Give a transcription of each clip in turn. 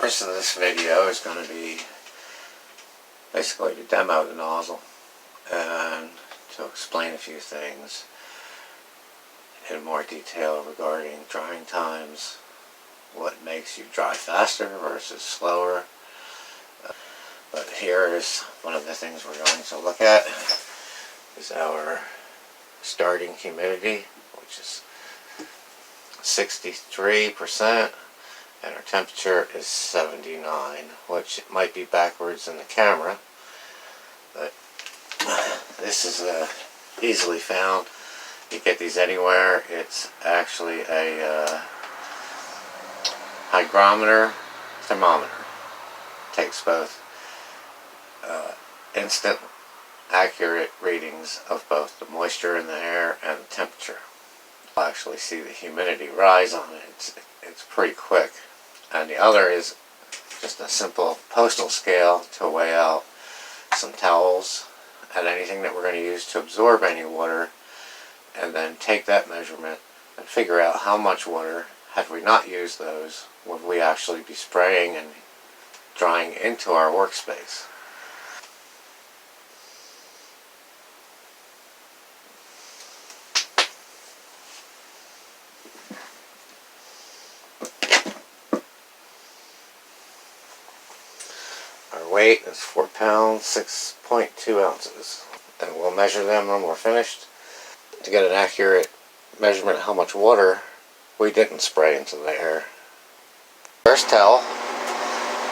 purpose of this video is going to be basically to demo the nozzle and to explain a few things in more detail regarding drying times, what makes you dry faster versus slower. But here is one of the things we're going to look at is our starting humidity, which is 63%, and our temperature is 79, which might be backwards in the camera, but this is easily found. You get these anywhere. It's actually a hygrometer thermometer. Takes both instant accurate readings of both the moisture in the air and the temperature. You'll actually see the humidity rise on it. It's pretty quick. And the other is just a simple postal scale to weigh out some towels and anything that we're going to use to absorb any water, and then take that measurement and figure out how much water, had we not used those, would we actually be spraying and drying into our workspace. Our weight is 4 pounds, 6.2 ounces. And we'll measure them when we're finished to get an accurate measurement of how much water we didn't spray into the air. First towel,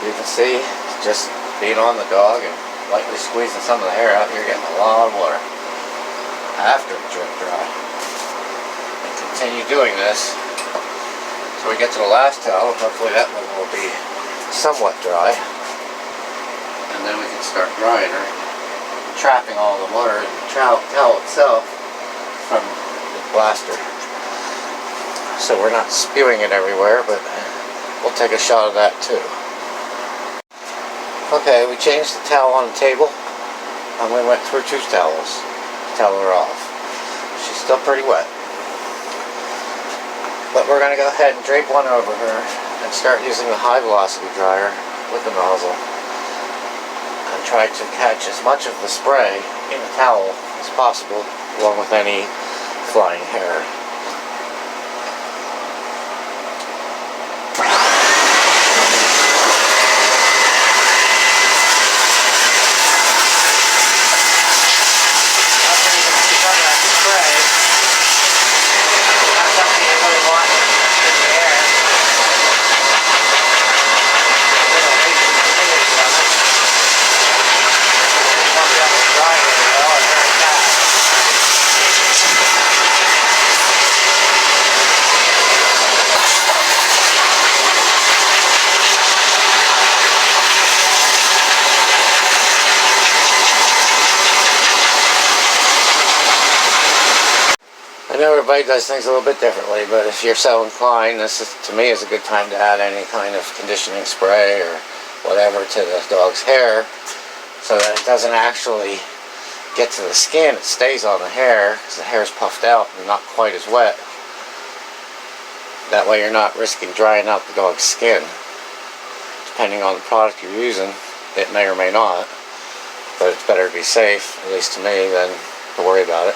you can see, just being on the dog and lightly squeezing some of the hair out. You're getting a lot of water after the drip dry. And continue doing this so we get to the last towel. Hopefully that one will be somewhat dry. And then we can start drying her, trapping all the water in the towel itself from the blaster. So we're not spewing it everywhere, but we'll take a shot of that too. Okay, we changed the towel on the table and we went through 2 towels to towel her off. She's still pretty wet. But we're going to go ahead and drape one over her and start using the high velocity dryer with the nozzle. Try to catch as much of the spray in the towel as possible, along with any flying hair. After you can see some of that spray, that's something you really want in the air. I know everybody does things a little bit differently, but if you're so inclined, this is, to me, is a good time to add any kind of conditioning spray or whatever to the dog's hair, so that it doesn't actually get to the skin. It stays on the hair because the hair is puffed out and not quite as wet. That way you're not risking drying out the dog's skin. Depending on the product you're using, it may or may not, but it's better to be safe, at least to me, than to worry about it.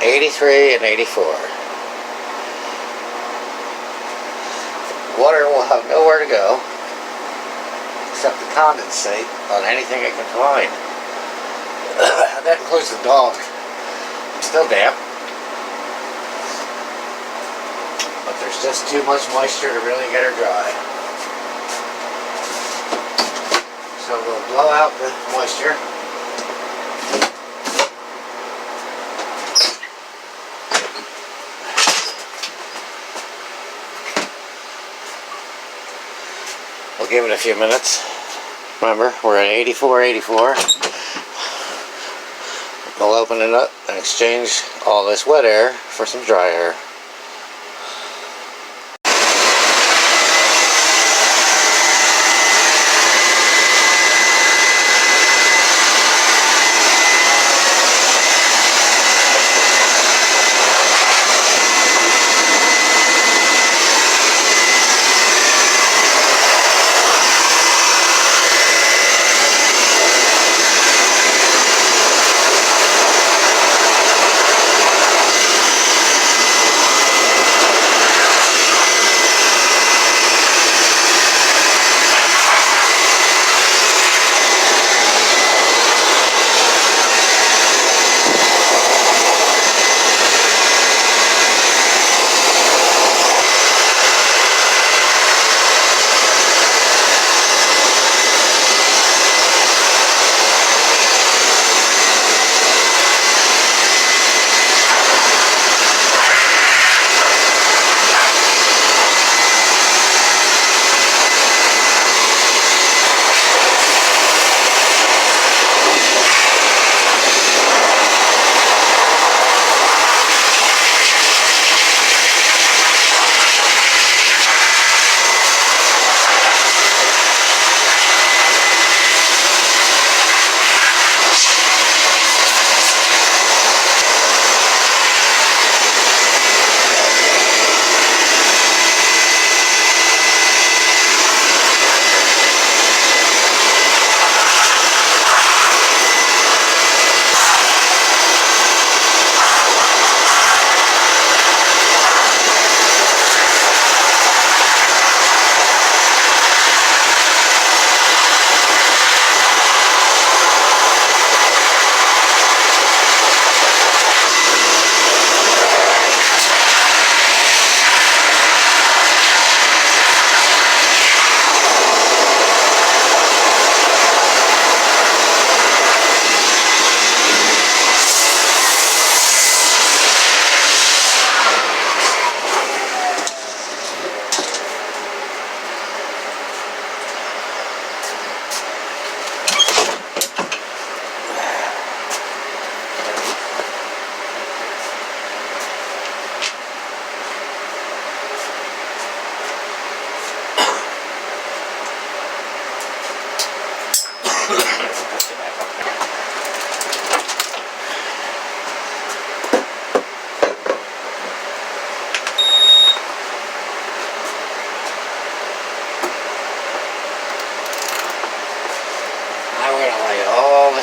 83 and 84. Water will have nowhere to go except to condensate on anything it can find. That includes the dog. Still damp, but there's just too much moisture to really get her dry. So we'll blow out the moisture. We'll give it a few minutes. Remember, we're at 84. We'll open it up and exchange all this wet air for some dry air.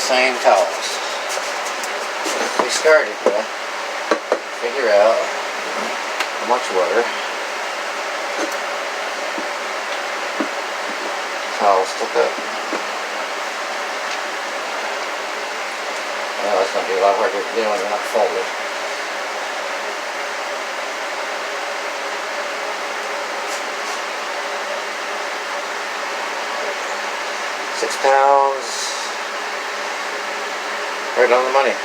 Same towels. We started to figure out how much water towels took up. Well, it's going to be a lot harder to do when they're not folded. £6. Right on the money.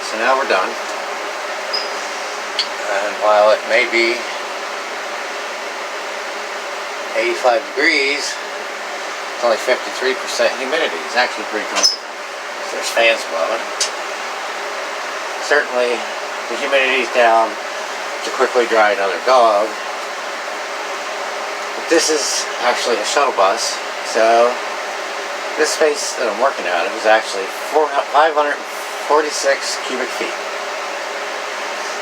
So now we're done. And while it may be 85 degrees, it's only 53% humidity. It's actually pretty comfortable. There's fans blowing. Certainly the humidity's down to quickly dry another dog. But this is actually a shuttle bus, so This space that I'm working out is actually 546 cubic feet.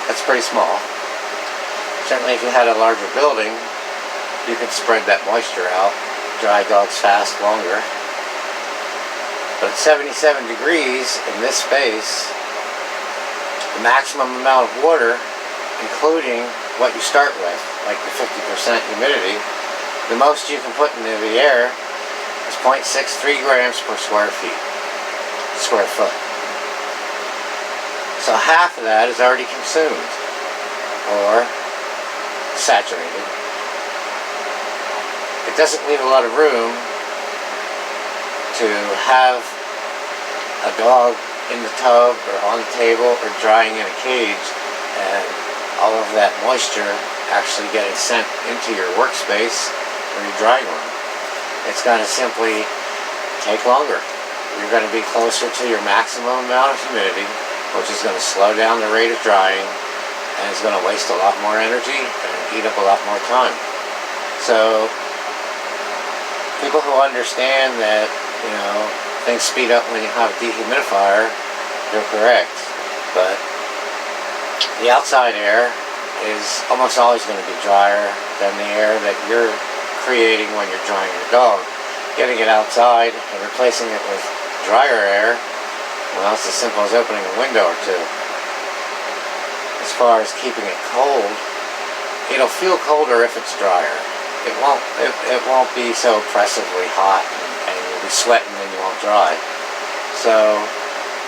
That's pretty small. Certainly if you had a larger building, you could spread that moisture out, dry dogs fast longer. But at 77 degrees in this space, the maximum amount of water, including what you start with, like the 50% humidity, the most you can put into the air is 0.63 grams per square foot. So half of that is already consumed or saturated. It doesn't leave a lot of room to have a dog in the tub or on the table or drying in a cage and all of that moisture actually getting sent into your workspace or your drying room. It's going to simply take longer. You're going to be closer to your maximum amount of humidity, which is going to slow down the rate of drying, and it's going to waste a lot more energy and eat up a lot more time. So people who understand that, things speed up when you have a dehumidifier, they're correct. But the outside air is almost always going to be drier than the air that you're creating when you're drying your dog. Getting it outside and replacing it with drier air, well, it's as simple as opening a window or two. As far as keeping it cold, it'll feel colder if it's drier. It won't be so oppressively hot and you'll be sweating and you won't dry. So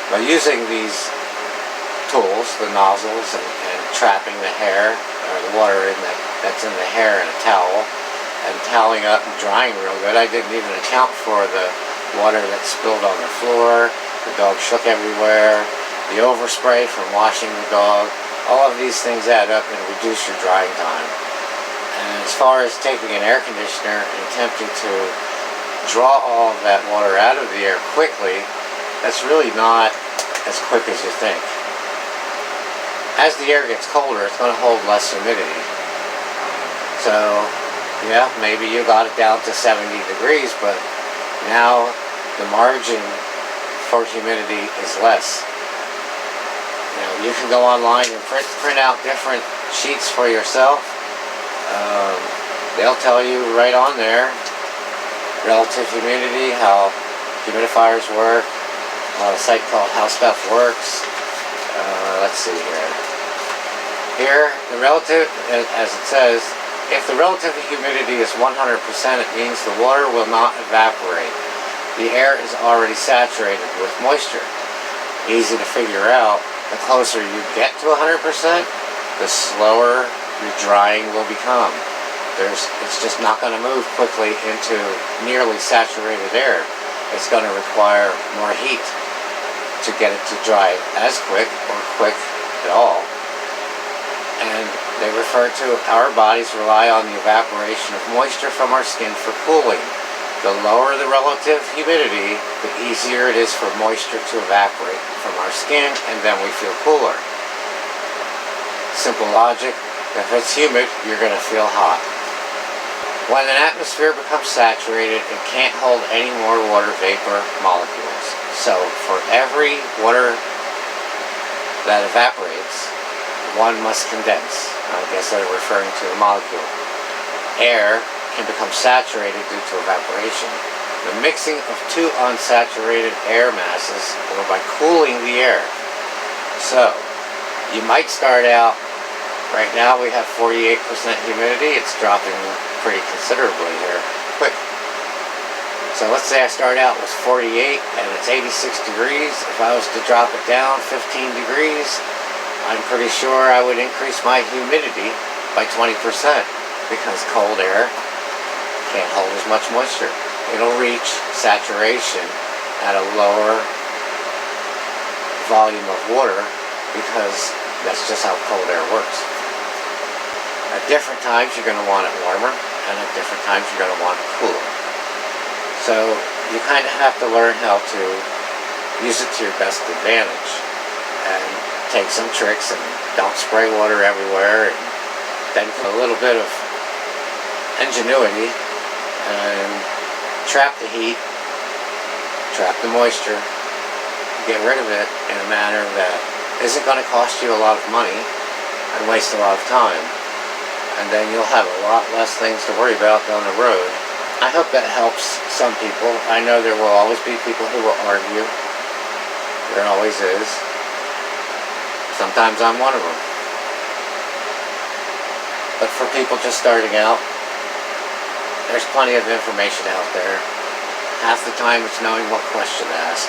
by using these tools, the nozzles, and trapping the hair or the water that's in the hair in a towel and toweling up and drying real good. I didn't even account for the water that spilled on the floor, the dog shook everywhere, the overspray from washing the dog. All of these things add up and reduce your drying time. And as far as taking an air conditioner and attempting to draw all of that water out of the air quickly, that's really not as quick as you think. As the air gets colder, it's going to hold less humidity. So, yeah, maybe you got it down to 70 degrees, but now the margin for humidity is less. You can go online and print out different sheets for yourself. They'll tell you right on there relative humidity, how humidifiers work, on a site called How Stuff Works. Let's see here. Here, the relative, as it says, if the relative humidity is 100%, it means the water will not evaporate. The air is already saturated with moisture. Easy to figure out. The closer you get to 100%, the slower your drying will become. It's just not going to move quickly into nearly saturated air. It's going to require more heat to get it to dry as quick or quick at all. And they refer to our bodies rely on the evaporation of moisture from our skin for cooling. The lower the relative humidity, the easier it is for moisture to evaporate from our skin, and then we feel cooler. Simple logic. If it's humid, you're going to feel hot. When an atmosphere becomes saturated, it can't hold any more water vapor molecules. So for every water that evaporates, one must condense. I guess they're referring to a molecule. Air can become saturated due to evaporation. The mixing of two unsaturated air masses or by cooling the air. So, you might start out, right now we have 48% humidity, it's dropping pretty considerably here, quick. So let's say I start out with 48 and it's 86 degrees. If I was to drop it down 15 degrees, I'm pretty sure I would increase my humidity by 20% because cold air can't hold as much moisture. It'll reach saturation at a lower volume of water because that's just how cold air works. At different times you're going to want it warmer, and at different times you're going to want it cooler. So you kind of have to learn how to use it to your best advantage and take some tricks and don't spray water everywhere, and then put a little bit of ingenuity and trap the heat trap the moisture, get rid of it in a manner that isn't going to cost you a lot of money and waste a lot of time. And then you'll have a lot less things to worry about down the road. I hope that helps some people. I know there will always be people who will argue. There always is. Sometimes I'm one of them. But for people just starting out, there's plenty of information out there. Half the time it's knowing what question to ask.